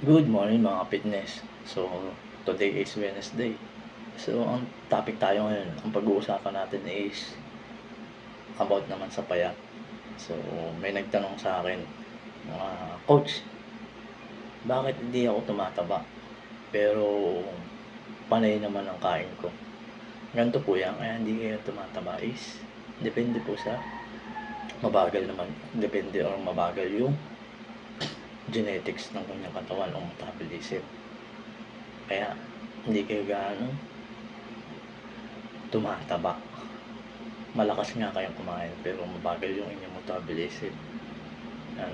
Good morning mga fitness. So, today is Wednesday. So, ang topic tayo ngayon, ang pag-uusapan natin is about naman sa payat. So, may nagtanong sa akin, Coach, bakit hindi ako tumataba? Pero, panay naman ang kain ko. Ganito po yan, kaya hindi kayo tumataba is, depende po sa mabagal naman. Depende or mabagal yung genetics ng kanyang katawan o metabolism. Kaya, hindi kayo gaano tumataba. Malakas nga kayong kumain pero mabagal yung inyong metabolism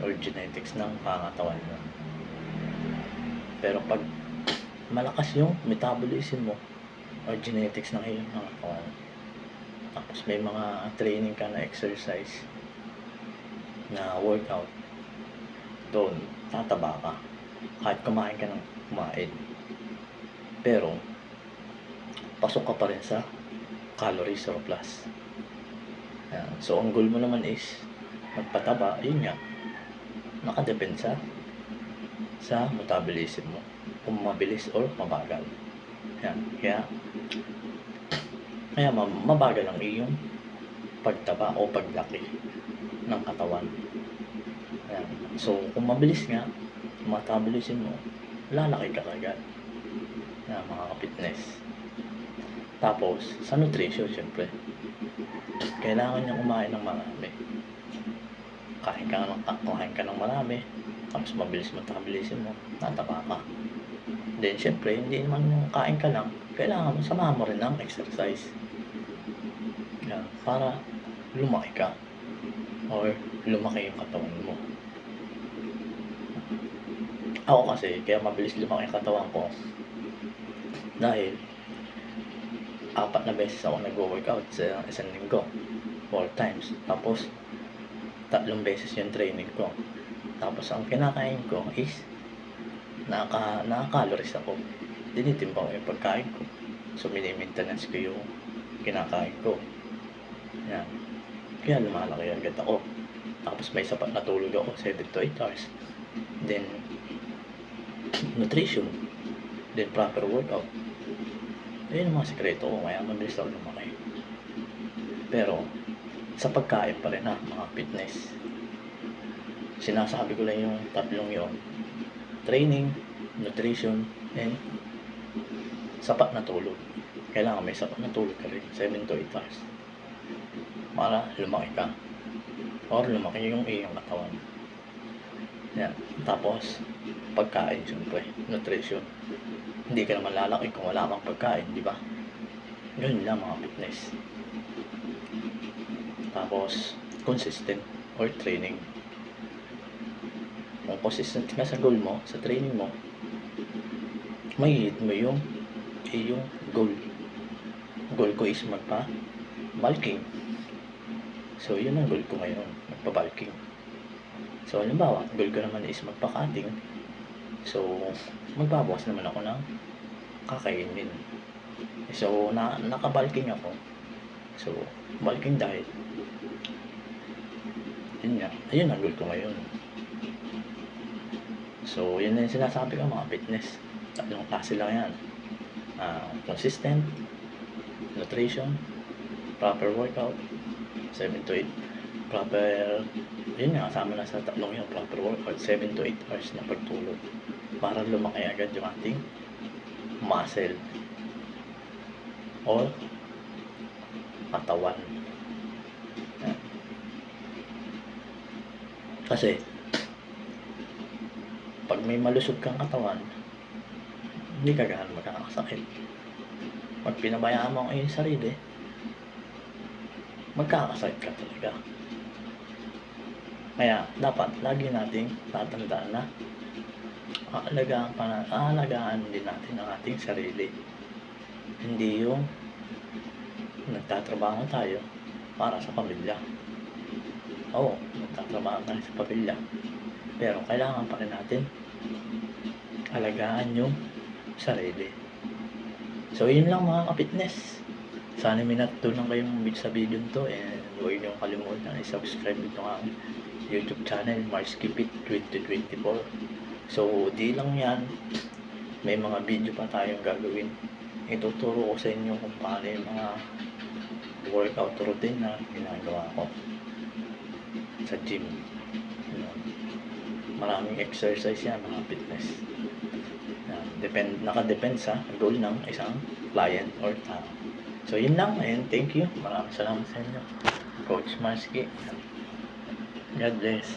or genetics ng pangatawan nyo. Pero pag malakas yung metabolism mo or genetics ng iyong pangatawan, tapos may mga training ka na exercise na workout, doon tataba ka kahit kumain ka ng kumain. Pero pasok ka pa rin sa calorie surplus. Ayan. So, ang goal mo naman is magpataba, yun nga, nakadepend sa metabolism mo, kung mabilis or mabagal. Ayan. Kaya mabagal ang iyong pagtaba o paglaki ng katawan. Ayan. So, kung mabilis nga, metabolism mo, lalaki ka agad. Ayan, mga ka-fitness. Tapos, sa nutrition, syempre, kailangan niya kumain ng marami. Kain ka ng marami, tapos mabilis metabolism mo, tataba ka. Then, syempre, hindi naman yung kain ka lang, kailangan mo, samahan mo rin ng exercise. Yan, para lumaki ka or lumaki yung katawan mo. Ako kasi, kaya mabilis lumaki yung katawan ko dahil 4 na beses ako nag-workout sa isang linggo, 4 times. Tapos 3 beses yung training ko. Tapos ang kinakain ko is naka-calories ako. Tinitimbang ko yung pagkain ko. So mini-maintenance ko yung kinakain ko. Yan. Kaya lumalaki agad ako. Tapos may sapat na tulog ako, 7 to 8 hours. Then nutrition. Then proper workout. Ayun ang mga sikreto ko, kaya mabilis ako lumaki. Pero, sa pagkain pa rin mga fitness. Sinasabi ko lang yung tatlong yon: training, nutrition, and sapat na tulog. Kailangan may sapat na tulog ka rin, 7 to 8 hours. Para lumaki ka. Or lumaki yung iyong katawan. Yan. Tapos, pagkain, syempre, nutrition. Hindi ka naman lalaki kung wala kang pagkain, di ba? Ganun lang mga fitness. Tapos, consistent or training. Kung consistent ka sa goal mo, sa training mo, may hit mo yung goal. Goal ko is magpa-bulking. So, yun ang goal ko ngayon, magpa-bulking. So, halimbawa, goal ko naman is magpa-cutting. So, magbabawas naman ako ng kakainin. So, naka-bulking ako. So, bulking diet. Yun nga. Ayun ang goal ko ngayon. So, yun na yung sinasabi ko mga fitness. Tatlong klase lang yan. Consistent, nutrition, proper workout, 7 to 8. Proper, yun nga, kasama na sa tatlong yung proper workout, 7 to 8 hours na pagtulog. Para lumaki agad yung ating muscle or katawan. Yan. Kasi pag may malusog kang katawan, hindi ka gaano magkakasakit. Pag pinabayaan mo ang iyong sarili, magkakasakit ka talaga. Kaya dapat lagi nating tatandaan na aalagaan din natin ang ating sarili. Hindi yung nagtatrabaho tayo para sa pamilya. Oo, nagtatrabaho tayo sa pamilya. Pero kailangan pa rin natin alagaan yung sarili. So, yun lang mga ka-fitness. Sana may natutunan kayong sa video nito, and huwag niyong kalimutan i-subscribe itong aking YouTube channel, Mars Keep It 2024. So, di lang yan. May mga video pa tayong gagawin. Ituturo ko sa inyo kung paano yung mga workout routine na ginagawa ko sa gym. Yun. Maraming exercise yan, mga fitness. Nakadepend sa goal ng isang client or tao. So, yun lang. Ayun, thank you. Maraming salamat sa inyo. Coach Marsky. God bless.